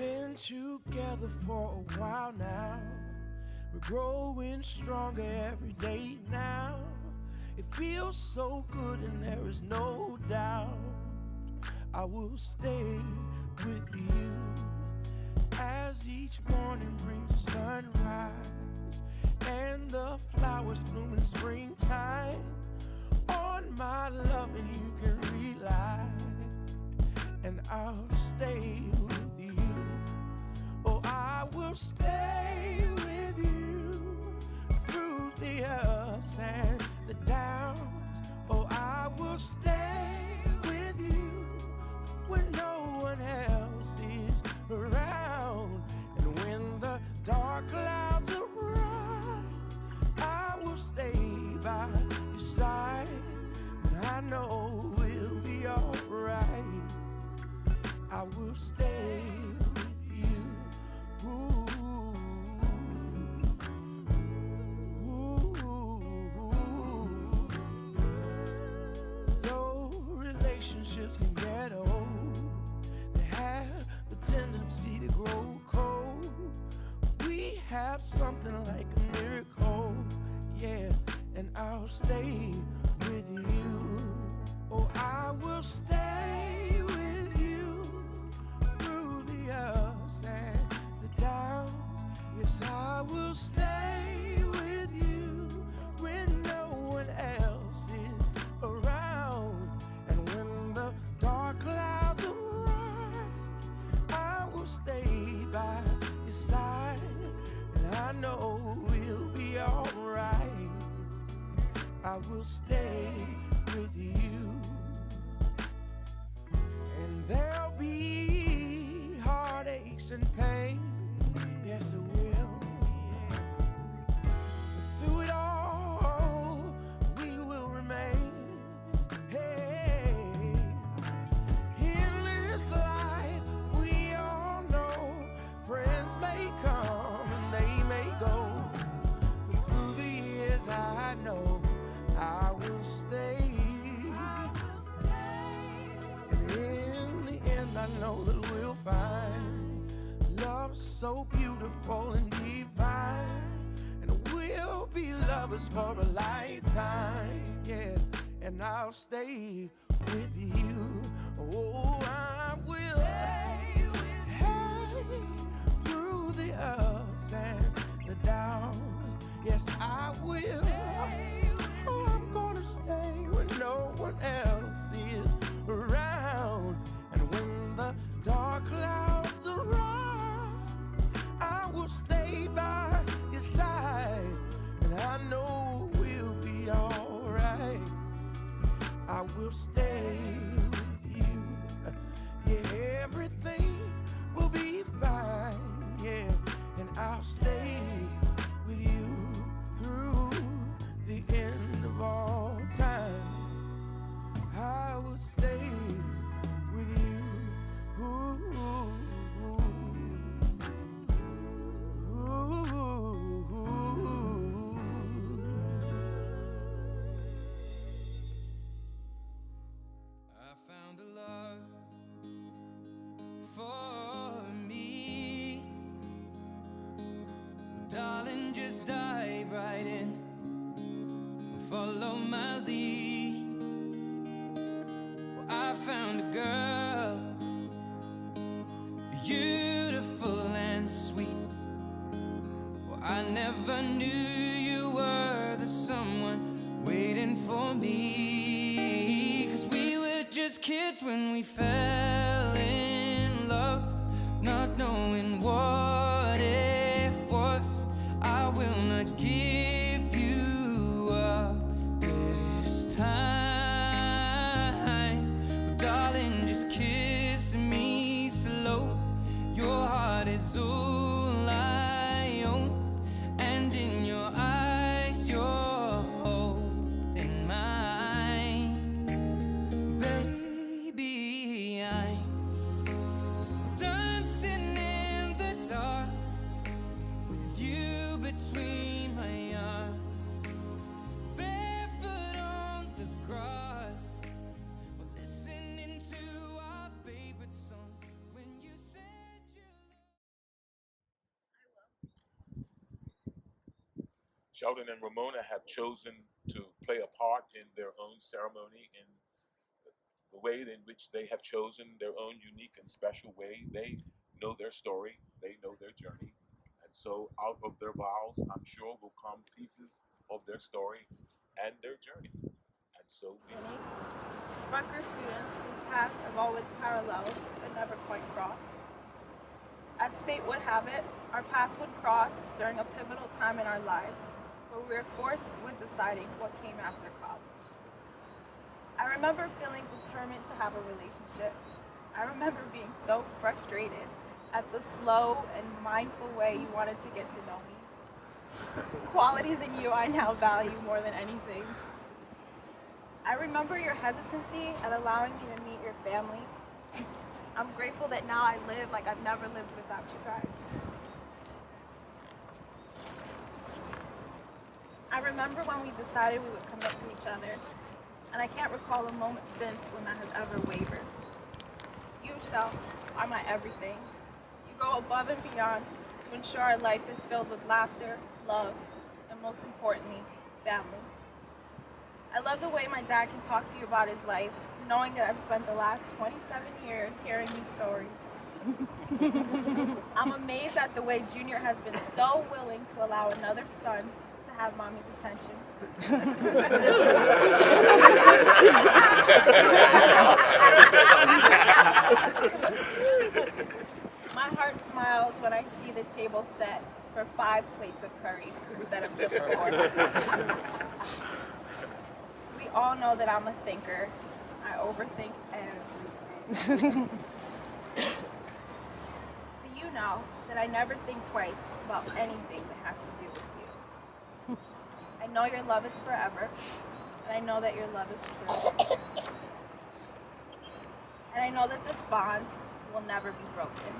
been together for a while now. We're growing stronger every day now. It feels so good and there is no doubt I will stay with you. As each morning brings the sunrise and the flowers bloom in springtime, on my loving you can rely, and I'll stay with you. Oh, I will stay with you through the ups and the downs. Oh, I will stay with you when no one else is around. And when the dark clouds arise, I will stay by your side, and I know we'll be alright. I will stay with you. Ooh, ooh, ooh. Though relationships can get old, they have the tendency to grow cold. We have something like a miracle, yeah, and I'll stay with you. Oh, I will stay with you through the ups and the downs. Yes, I will stay with you when no one else is around. And when the dark clouds arise, I will stay by your side, and I know we'll be alright. I will stay with you. And there'll be heartaches and pain, yes it will. But through it all, we will remain. Hey, in this life, we all know friends may come and they may go. But through the years, I know I will stay. And in the end, I know that we'll find love so beautiful and divine, and we'll be lovers for a lifetime, yeah. And I'll stay with you. Oh, I will stay through the ups and the downs. Yes, I will. Oh, I'm gonna stay when no one else is around. And when the dark clouds arise, I will stay by your side, and I know we'll be alright. I will stay with you. Yeah, everything will be fine, yeah. And I'll stay with you through the end of all time. I will stay with you. Ooh, ooh, ooh, ooh. I found a love for me. Well, darling, just dive right in. Follow my lead. Well, I found a girl, beautiful and sweet. Well, I never knew you were the someone waiting for me. 'Cause we were just kids when we fell in love, not knowing what it was. I will not give you up this time. Darling, just kiss me slow. Your heart is all I own, and in your eyes you're holding mine. Baby, I'm dancing in the dark. Sheldon and Ramona have chosen to play a part in their own ceremony in the way in which they have chosen their own unique and special way. They know their story, they know their journey. And so, out of their vows, I'm sure will come pieces of their story and their journey. And so, we Rutgers students whose paths have always paralleled but never quite crossed. As fate would have it, our paths would cross during a pivotal time in our lives where we were forced with deciding what came after college. I remember feeling determined to have a relationship. I remember being so frustrated at the slow and mindful way you wanted to get to know me. Qualities in you I now value more than anything. I remember your hesitancy at allowing me to meet your family. I'm grateful that now I live like I've never lived without you guys. I remember when we decided we would commit to each other, and I can't recall a moment since when that has ever wavered. You, Shel, are my everything. You go above and beyond to ensure our life is filled with laughter, love, and most importantly, family. I love the way my dad can talk to you about his life, knowing that I've spent the last 27 years hearing these stories. I'm amazed at the way Junior has been so willing to allow another son to have mommy's attention. My heart smiles when I see the table set for 5 plates of curry instead of just 4. We all know that I'm a thinker. I overthink everything. But you know that I never think twice about anything that has to do with you. I know your love is forever, and I know that your love is true. And I know that this bond will never be broken.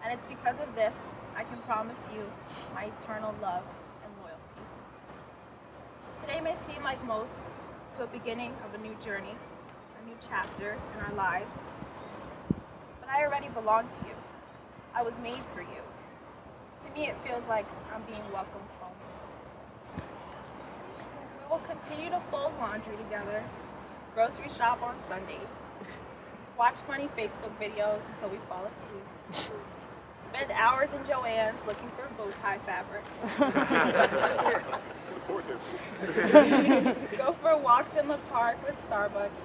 And it's because of this I can promise you my eternal love and loyalty. Today may seem like most to a beginning of a new journey, a new chapter in our lives. But I already belong to you. I was made for you. To me, it feels like I'm being welcomed home. We will continue to fold laundry together, grocery shop on Sundays, watch funny Facebook videos until we fall asleep, spend hours in Joann's looking for bow tie fabrics. support him. Go for walks in the park with Starbucks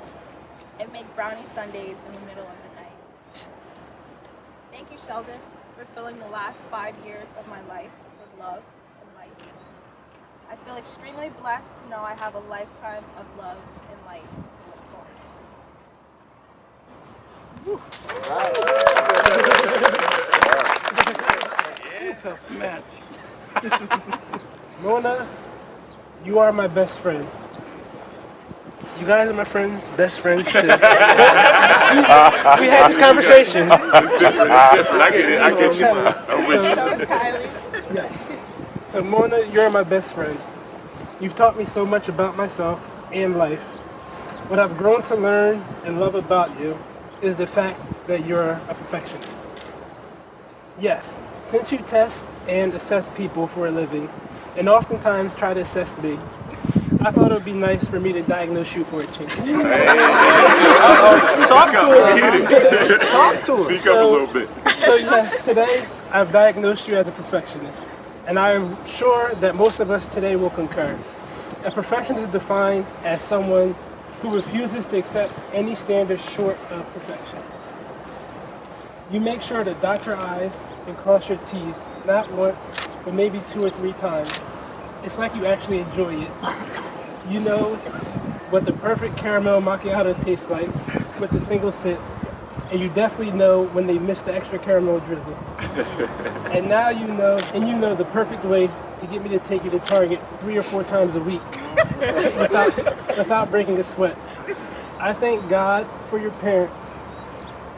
and make brownie sundaes in the middle of the night. Thank you, Sheldon, for filling the last 5 years of my life with love and light. I feel extremely blessed to know I have a lifetime of love and light to look forward to. Tough match. Mona, you are my best friend. You guys are my friends, best friends too. We had this conversation. I get it. I get you. I'm with you. So is Kylie. Yes. So Mona, you're my best friend. You've taught me so much about myself and life. What I've grown to learn and love about you is the fact that you're a perfectionist. Yes, since you test and assess people for a living, and oftentimes try to assess me, I thought it would be nice for me to diagnose you for a change. Talk to him. Talk to him. Speak up a little bit. So yes, today I've diagnosed you as a perfectionist, and I am sure that most of us today will concur. A perfectionist is defined as someone who refuses to accept any standard short of perfection. You make sure to dot your I's and cross your T's, not once, but maybe 2 or 3 times. It's like you actually enjoy it. You know what the perfect caramel macchiato tastes like with a single sip, and you definitely know when they miss the extra caramel drizzle. And now you know the perfect way to get me to take you to Target 3 or 4 times a week without breaking a sweat. I thank God for your parents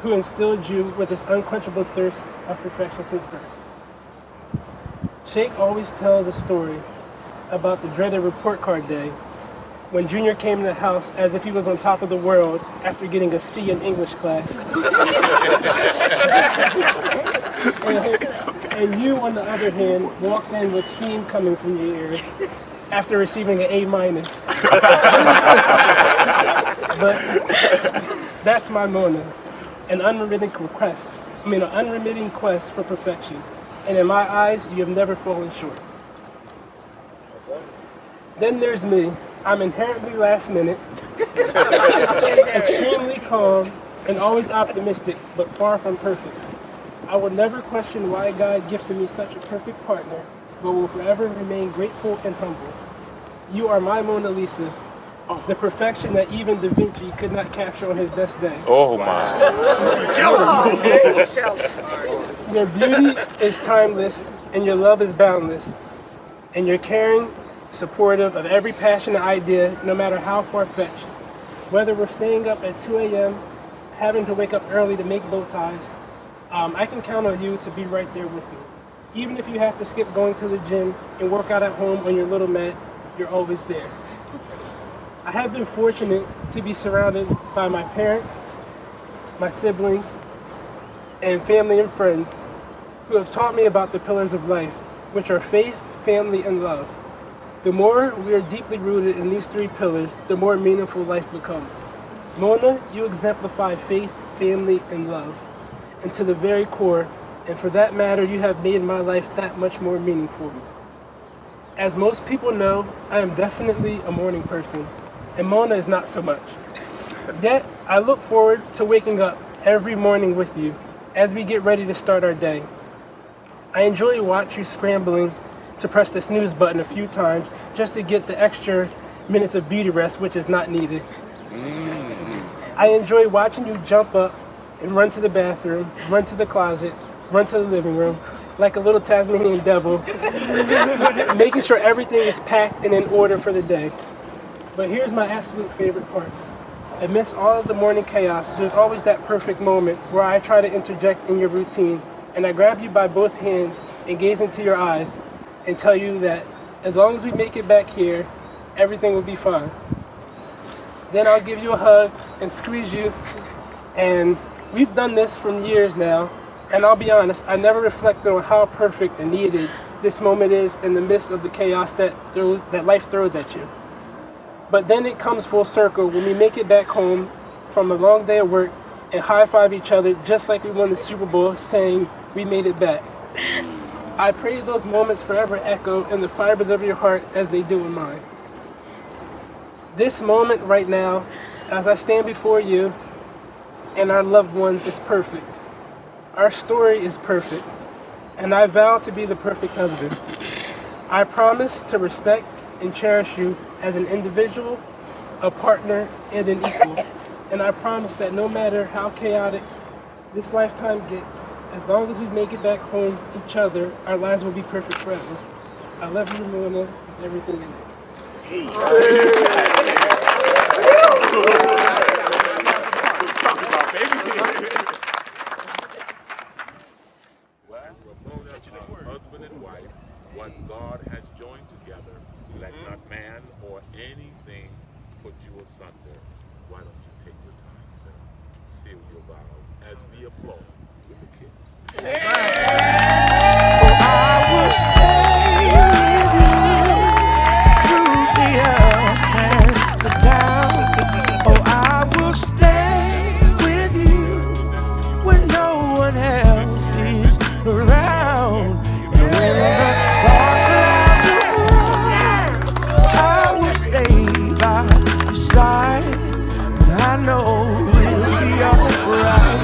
who instilled you with this unquenchable thirst of perfection since birth. Shake always tells a story about the dreaded report card day when Junior came in the house as if he was on top of the world after getting a C in English class. And you, on the other hand, walked in with steam coming from your ears after receiving an A minus. But that's my Mona, an unremitting quest for perfection. And in my eyes, you have never fallen short. Then there's me. I'm inherently last minute, extremely calm, and always optimistic, but far from perfect. I will never question why God gifted me such a perfect partner, but will forever remain grateful and humble. You are my Mona Lisa, the perfection that even Da Vinci could not capture on his best day. Oh my. Your beauty is timeless, and your love is boundless, and you're caring, supportive of every passionate idea, no matter how far-fetched. Whether we're staying up at 2 a.m., having to wake up early to make bow ties, I can count on you to be right there with me. Even if you have to skip going to the gym and work out at home on your little mat, you're always there. I have been fortunate to be surrounded by my parents, my siblings, and family and friends who have taught me about the pillars of life, which are faith, family, and love. The more we are deeply rooted in these three pillars, the more meaningful life becomes. Mona, you exemplify faith, family, and love, and to the very core, and for that matter, you have made my life that much more meaningful. As most people know, I am definitely a morning person, and Mona is not so much. Yet, I look forward to waking up every morning with you as we get ready to start our day. I enjoy watching you scrambling to press the snooze button a few times just to get the extra minutes of beauty rest, which is not needed. I enjoy watching you jump up and run to the bathroom, run to the closet, run to the living room, like a little Tasmanian devil, making sure everything is packed and in order for the day. But here's my absolute favorite part. Amidst all of the morning chaos, there's always that perfect moment where I try to interject in your routine, and I grab you by both hands and gaze into your eyes and tell you that as long as we make it back here, everything will be fine. Then I'll give you a hug and squeeze you, and we've done this for years now, and I'll be honest, I never reflected on how perfect and needed this moment is in the midst of the chaos that life throws at you. But then it comes full circle when we make it back home from a long day of work and high-five each other just like we won the Super Bowl, saying we made it back. I pray those moments forever echo in the fibers of your heart as they do in mine. This moment right now, as I stand before you and our loved ones, is perfect. Our story is perfect, and I vow to be the perfect husband. I promise to respect and cherish you as an individual, a partner, and an equal. And I promise that no matter how chaotic this lifetime gets, as long as we make it back home each other, our lives will be perfect forever. I love you, Mona, with everything in it. Well, husband and wife, what God has joined together, let not man or anything put you asunder. Why don't you take your time, sir? Seal your vows as we applaud with a kiss. I will stay with you through the ups and the downs. Oh, I will stay with you when no one else is around. And when the dark clouds arrive, I will stay by your side. And I know we'll be alright.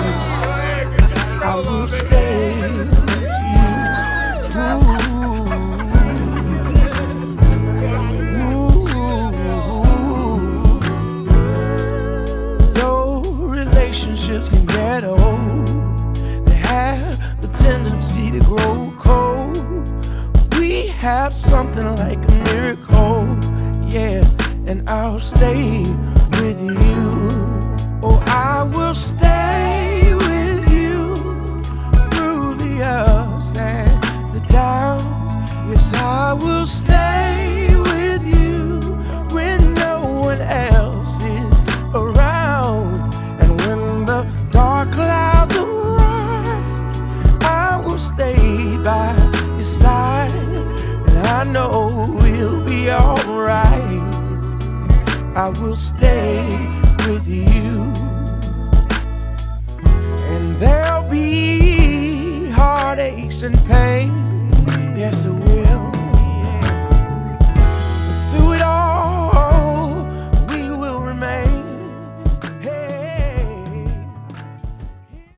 I will stay with you. Though relationships can get old, they have the tendency to grow cold. We have something like a miracle, yeah, and I'll stay with you. Oh, I will stay with you through the ups and the downs. Yes, I will stay with you when no one else is around. And when the dark clouds arrive, I will stay by I will stay with you. And there'll be heartaches and pain,